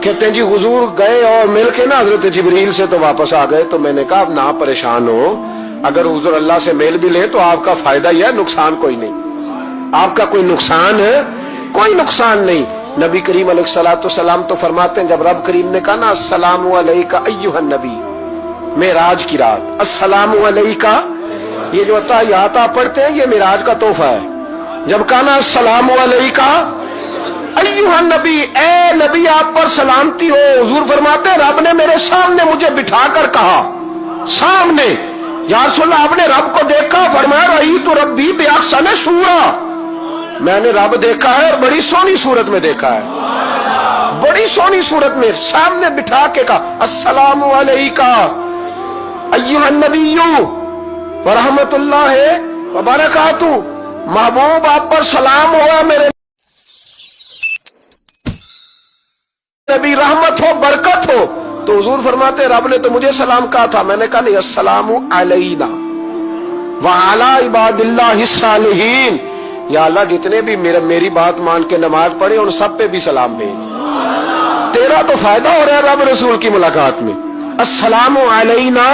कहते हैं जी हुजूर गए और मिल के ना हजरत जिब्रील से तो वापस आ गए। तो मैंने कहा अब ना परेशान हो, अगर हुजूर अल्लाह से मेल भी ले तो आपका फायदा ही है, नुकसान कोई नहीं। आपका कोई नुकसान है? कोई नुकसान नहीं। नबी करीम अलैहिस्सलाम तो फरमाते हैं, जब रब करीम ने कहा ना अस्सलामु अलैका अय्युहन नबी, मेराज की रात, अस्सलामु अलैका, ये जो अत्तहियात आप पढ़ते हैं ये मेराज का तोहफा है। जब कहा ना अस्सलामु अलैका अय्युहन नबी, ए नबी आप पर सलामती हो, हुजूर फरमाते हैं रब ने मेरे सामने मुझे बिठाकर कहा, सामने, या रसूल अल्लाह आपने रब को देखा? फरमाया रही तो रब्बी बेअहसन सूरा, मैंने रब देखा है और बड़ी सोहनी सूरत में देखा है, बड़ी सोहनी सूरत में सामने बिठा के कहा अस्सलामु अलैका अय्युहन नबिय्यु व रहमतुल्लाहि व बरकातुहू, महबूब आप पर सलाम हुआ, मेरे नबी रहमत हो बरकत हो। तो हुजूर फरमाते रब ने तो मुझे सलाम कहा था, मैंने कहा नहीं, अस्सलामु अलैना व अला इबादिल्लाहिस सालिहीन, या अल्लाह जितने भी मेरी बात मान के नमाज पढ़े उन सब पे भी सलाम भेज। तेरा तो फायदा हो रहा है रब रसूल की मुलाकात में। अस्सलामु अलैना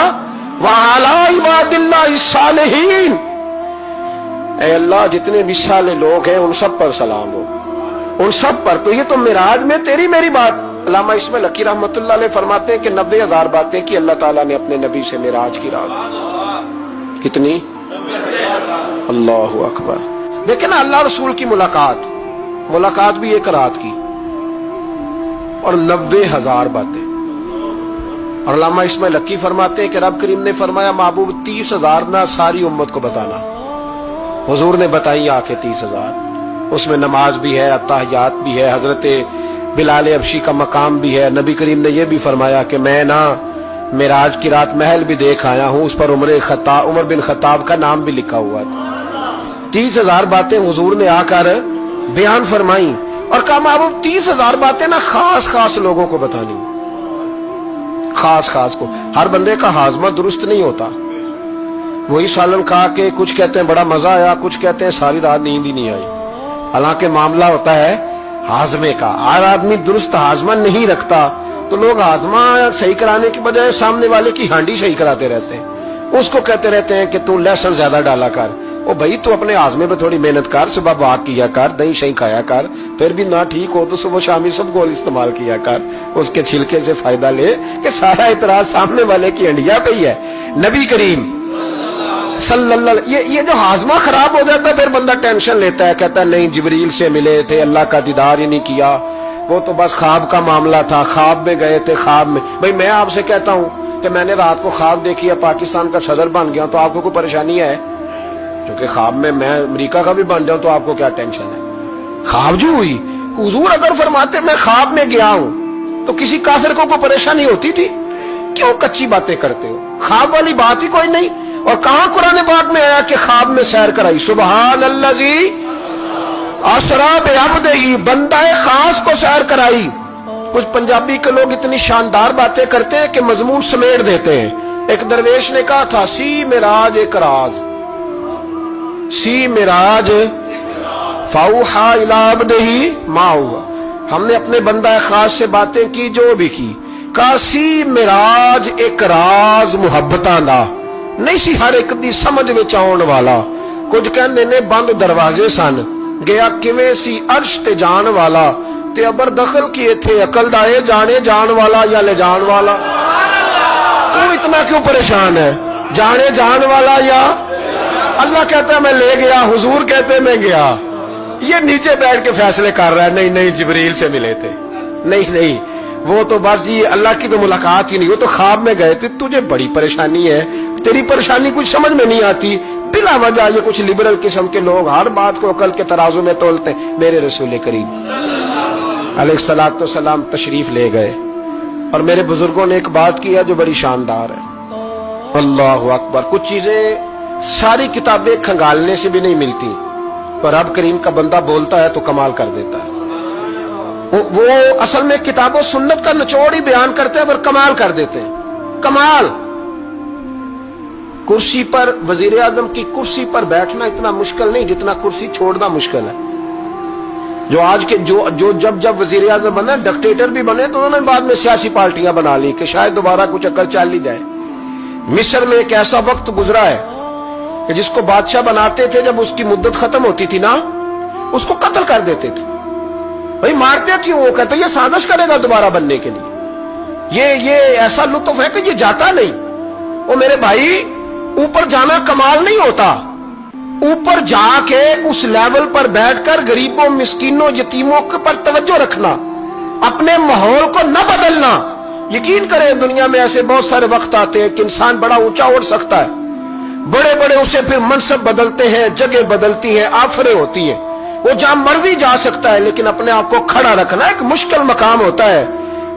व अला इबादिल्लाहिस सालिहीन, ऐ अल्लाह जितने भी साले लोग हैं उन सब पर सलाम हो, उन सब पर। तो ये तो मिराज में तेरी मेरी बात। अल्लामा इस्माइल हक़ी रहमतुल्लाह अलैह फरमाते हैं कि 90,000 बातें की अल्लाह ताला ने अपने नबी से मिराज की रात। कितनी? अल्लाहु अकबर। देखे ना अल्लाह रसूल की मुलाकात भी एक रात की और 90,000 बातें। और अल्लामा इस्माइल हक़ी फरमाते हैं कि रब करीम ने फरमाया महबूब 30,000 ना सारी उम्मत को बताना। हुजूर ने बताई आके 30,000, उसमें नमाज भी है, अत्तहियात भी है, हजरत बिलाल हबशी का मकाम भी है। नबी करीम ने यह भी फरमाया कि मैं ना मिराज की रात महल भी देख आया हूं, उस पर उमर बिन खत्ताब का नाम भी लिखा हुआ था। 30,000 बातें हुजूर ने आकर बयान फरमाई और कहा महबूब 30,000 बातें ना खास खास लोगों को बतानी, खास खास को। हर बंदे का हाजमा दुरुस्त नहीं होता। वही सालन कहा कि कुछ कहते हैं बड़ा मजा आया, कुछ कहते हैं सारी रात नींद ही नहीं आई। हालांकि मामला होता है हाजमे का। हर आदमी दुरुस्त हाजमा नहीं रखता, तो लोग हाजमा सही कराने की बजाय सामने वाले की हांडी सही कराते रहते हैं। उसको कहते रहते हैं कि तू लहसुन ज्यादा डाला कर। ओ भाई तू अपने हाजमे पे थोड़ी मेहनत कर, सुबह वाक किया कर, दही शही खाया कर, फिर भी ना ठीक हो तो सुबह शामी सब गोल इस्तेमाल किया कर, उसके छिलके से फायदा ले। कि सारा इतराज सामने वाले की हंडिया पे ही है। नबी करीम सल्लल्लाहु, ये जो हाजमा खराब हो जाता है फिर बंदा टेंशन लेता है, कहता है नहीं जिब्रील से मिले थे, अल्लाह का दीदार ही नहीं किया, वो तो बस ख्वाब का मामला था, ख्वाब में गए थे, ख्वाब में। भाई मैं आपसे कहता हूँ कि मैंने रात को ख्वाब देखी है पाकिस्तान का सदर बन गया, तो आपको कोई परेशानी है? क्योंकि ख्वाब में मैं अमेरिका का भी बन जाऊं तो आपको क्या टेंशन है? ख्वाब जो हुई, हुजूर अगर फरमाते मैं ख्वाब में गया हूं तो किसी काफिर को कोई परेशानी होती थी? क्यों कच्ची बातें करते हो? ख्वाब वाली बात ही कोई नहीं। और कहा कुरान पाक में आया कि ख्वाब में सैर कराई, सुबहान अल्लाजी असरा बिअब्दिही, बंदा खास को सैर कराई। कुछ पंजाबी के लोग इतनी शानदार बातें करते हैं कि मजमून समेट देते हैं। एक दरवेश ने कहा था सी मिराज एक राज, सी मिराज फाउहा इला अब्दिही मा हुआ, हमने अपने बंदा खास से बातें की जो भी की। कहा सी मिराज एक राज मुहब्बतां दा नहीं सी हर एक दी समझ विच आउण वाला। कुछ कहंदे ने बंद दरवाजे सन, गया किवें सी अर्श ते जान वाला, ते अबर दखल की इथे अकल दा ए जाने जान वाला या ले जान वाला। तू इतना क्यों परेशान है? जाने जान वाला या अल्लाह कहता है मैं ले गया, हुजूर कहते हैं मैं गया। ये नीचे बैठ के फैसले कर रहा है, नहीं नहीं जिब्रील से मिले थे, नहीं नहीं वो तो बस ये अल्लाह की तो मुलाकात ही नहीं, वो तो ख्वाब में गए थे। तुझे बड़ी परेशानी है, तेरी परेशानी कुछ समझ में नहीं आती। बिला वजह ये कुछ लिबरल किस्म के लोग हर बात को अकल के तराजू में तोलते हैं। मेरे रसूल करीम अलैहिस्सलातु वस्सलाम तशरीफ ले गए और मेरे बुजुर्गों ने एक बात की है जो बड़ी शानदार है। अल्लाहु अकबर। कुछ चीजें सारी किताबें खंगालने से भी नहीं मिलती, पर रब करीम का बंदा बोलता है तो कमाल कर देता है। वो असल में किताबों सुन्नत का निचोड़ ही बयान करते हैं पर कमाल कर देते हैं। कमाल। कुर्सी पर, वजीर आजम की कुर्सी पर बैठना इतना मुश्किल नहीं जितना कुर्सी छोड़ना मुश्किल है। جو آج کے جو جب وزیر اعظم بنے ڈکٹیٹر بھی بنے تو انہوں نے بعد میں سیاسی پارٹیاں بنا لی کہ شاید دوبارہ کچھ عقل چل لی جائے. مصر میں ایک ایسا وقت گزرا ہے کہ جس کو بادشاہ بناتے تھے جب اس کی مدت ختم ہوتی تھی نا اس کو قتل کر دیتے تھے. بھائی مارتے کیوں؟ وہ کہتے یہ سازش کرے گا دوبارہ بننے کے لیے. یہ ایسا لطف ہے کہ یہ جاتا نہیں. وہ میرے بھائی اوپر جانا کمال نہیں ہوتا، اوپر جا کے اس لیول پر بیٹھ کر غریبوں مسکینوں یتیموں پر توجہ رکھنا، اپنے ماحول کو نہ بدلنا. یقین کریں دنیا میں ایسے بہت سارے وقت آتے ہیں کہ انسان بڑا اونچا اڑ سکتا ہے، بڑے بڑے اسے پھر منصب بدلتے ہیں، جگہ بدلتی ہیں، آفریں ہوتی ہیں، وہ جہاں مرضی جا سکتا ہے، لیکن اپنے آپ کو کھڑا رکھنا ایک مشکل مقام ہوتا ہے.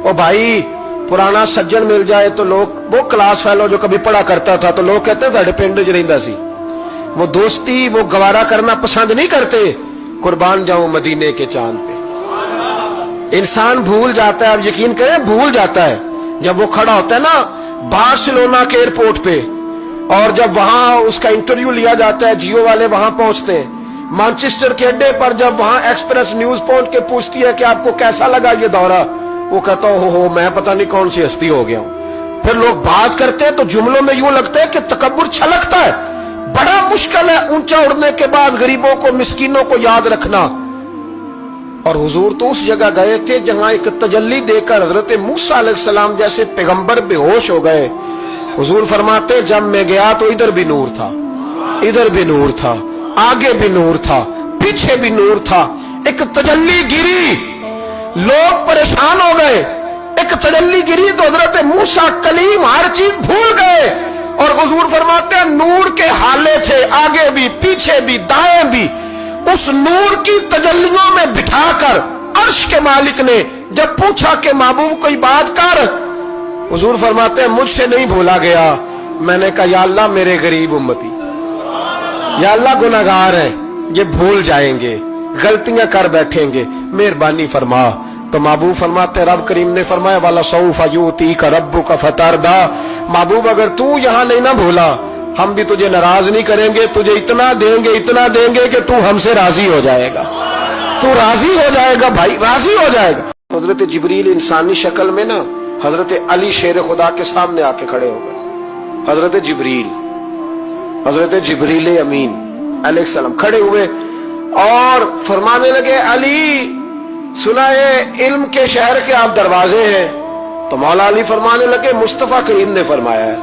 اور بھائی پرانا سجن مل جائے تو لوگ، وہ کلاس فیلو جو کبھی پڑھا کرتا تھا تو لوگ کہتے ہیں ساڈے پنڈ وچ رہندا سی، وہ دوستی وہ گوارا کرنا پسند نہیں کرتے. قربان جاؤں مدینے کے چاند پہ. انسان بھول جاتا ہے، اب یقین کریں بھول جاتا ہے. جب وہ کھڑا ہوتا ہے نا بارسلونا کے ایئرپورٹ پہ، اور جب وہاں اس کا انٹرویو لیا جاتا ہے، جیو والے وہاں پہنچتے ہیں، مانچسٹر کے اڈے پر جب وہاں ایکسپریس نیوز پہنچ کے پوچھتی ہے کہ آپ کو کیسا لگا یہ دورہ، وہ کہتا ہو میں پتہ نہیں کون سی ہستی ہو گیا ہوں. پھر لوگ بات کرتے ہیں تو جملوں میں یوں لگتا ہے کہ تکبر چھلکتا ہے. بڑا مشکل ہے اونچا اڑنے کے بعد غریبوں کو مسکینوں کو یاد رکھنا. اور حضور تو اس جگہ گئے تھے جہاں ایک تجلی دے کر حضرت موسیٰ علیہ السلام جیسے پیغمبر بے ہوش ہو گئے. حضور فرماتے جب میں گیا تو ادھر بھی نور تھا، ادھر بھی نور تھا، آگے بھی نور تھا، پیچھے بھی نور تھا. ایک تجلی گری، لوگ پریشان ہو گئے. ایک تجلی گری تو حضرت موسیٰ کلیم ہر چیز بھول گئے. اور حضور فرماتے ہیں نور کے حالے تھے، آگے بھی پیچھے بھی دائیں بھی. اس نور کی تجلیوں میں بٹھا کر عرش کے مالک نے جب پوچھا کہ محبوب کوئی بات کر، حضور فرماتے ہیں مجھ سے نہیں بھولا گیا. میں نے کہا یا اللہ میرے غریب امتی، یا اللہ گناہگار ہیں، یہ بھول جائیں گے، غلطیاں کر بیٹھیں گے، مہربانی فرما. تو محبوب فرماتے رب کریم نے فرمایا وَلَسَوْفَ يُؤْتِيكَ رَبُّكَ فَتَرْضَىٰ. محبوب اگر تو یہاں نہیں نہ بھولا ہم بھی تجھے ناراض نہیں کریں گے، تجھے اتنا دیں گے کہ تو ہم سے راضی ہو جائے گا. تو راضی ہو جائے گا بھائی، راضی ہو جائے گا. حضرت جبریل انسانی شکل میں نا حضرت علی شیر خدا کے سامنے آ کے کھڑے ہو گئے. حضرت جبریل امین علیہ السلام کھڑے ہوئے اور فرمانے لگے علی سنا ہے علم کے شہر کے آپ دروازے ہیں. تو مولا علی فرمانے لگے مصطفیٰ کریم نے فرمایا ہے.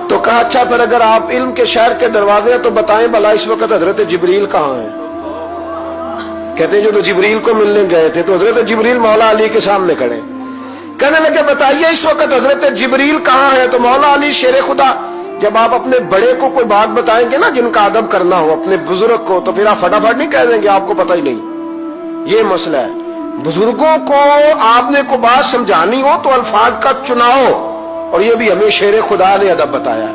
تو کہا اچھا پھر اگر آپ علم کے شہر کے دروازے ہیں تو بتائیں بھلا اس وقت حضرت جبریل کہاں ہیں؟ کہتے ہیں جو تو جبریل کو ملنے گئے تھے تو حضرت جبریل مولا علی کے سامنے کھڑے. کہنے لگے بتائیے اس وقت حضرت جبریل کہاں ہے؟ تو مولا علی شیر خدا جب آپ اپنے بڑے کو کوئی بات بتائیں گے نا جن کا ادب کرنا ہو اپنے بزرگ کو، تو پھر آپ فٹافٹ نہیں کہہ دیں گے آپ کو پتہ ہی نہیں. یہ مسئلہ ہے. بزرگوں کو آپ نے کو بات سمجھانی ہو تو الفاظ کا چناؤ، اور یہ بھی ہمیں شیر خدا نے ادب بتایا.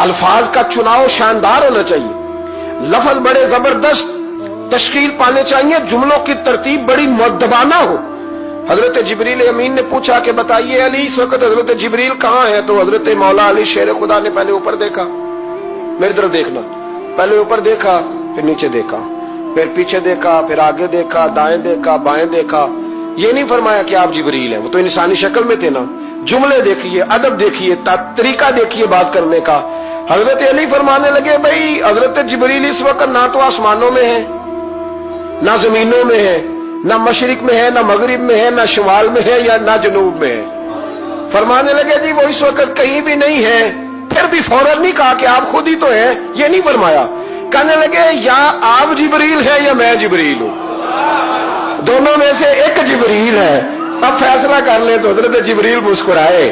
الفاظ کا چناؤ شاندار ہونا چاہیے، لفظ بڑے زبردست تشکیل پانے چاہیے، جملوں کی ترتیب بڑی مؤدبانہ ہو. حضرت جبریل امین نے پوچھا کہ بتائیے علی اس وقت حضرت جبریل کہاں ہے؟ تو حضرت مولا علی شیر خدا نے پہلے اوپر دیکھا، میری طرف دیکھنا، پہلے اوپر دیکھا پھر نیچے دیکھا پھر پیچھے دیکھا پھر آگے دیکھا دائیں دیکھا بائیں دیکھا. یہ نہیں فرمایا کہ آپ جبریل ہیں، وہ تو انسانی شکل میں تھے نا. جملے دیکھیے، ادب دیکھیے، طریقہ دیکھیے بات کرنے کا. حضرت علی فرمانے لگے بھائی حضرت جبریل اس وقت نہ تو آسمانوں میں ہے نہ زمینوں میں ہے، نہ مشرق میں ہے نہ مغرب میں ہے نہ شمال میں ہے یا نہ جنوب میں ہے. فرمانے لگے جی وہ اس وقت کہیں بھی نہیں ہے. پھر بھی فوراً نہیں کہا کہ آپ خود ہی تو ہیں، یہ نہیں فرمایا. کہنے لگے یا آپ جبریل ہے یا میں جبریل ہوں، دونوں میں سے ایک جبریل ہے، اب فیصلہ کر لیں. تو حضرت جبریل مسکرائے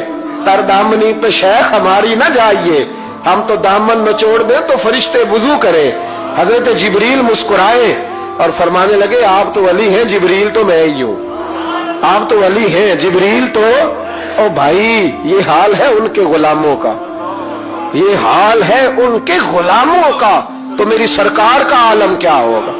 تر دامنی پہ شیخ ہماری نہ جائیے، ہم تو دامن نچوڑ دیں تو فرشتے وضو کرے. حضرت جبریل مسکرائے اور فرمانے لگے آپ تو ولی ہیں، جبریل تو میں ہی ہوں. آپ تو ولی ہیں، جبریل تو. او بھائی یہ حال ہے ان کے غلاموں کا، یہ حال ہے ان کے غلاموں کا، تو میری سرکار کا عالم کیا ہوگا؟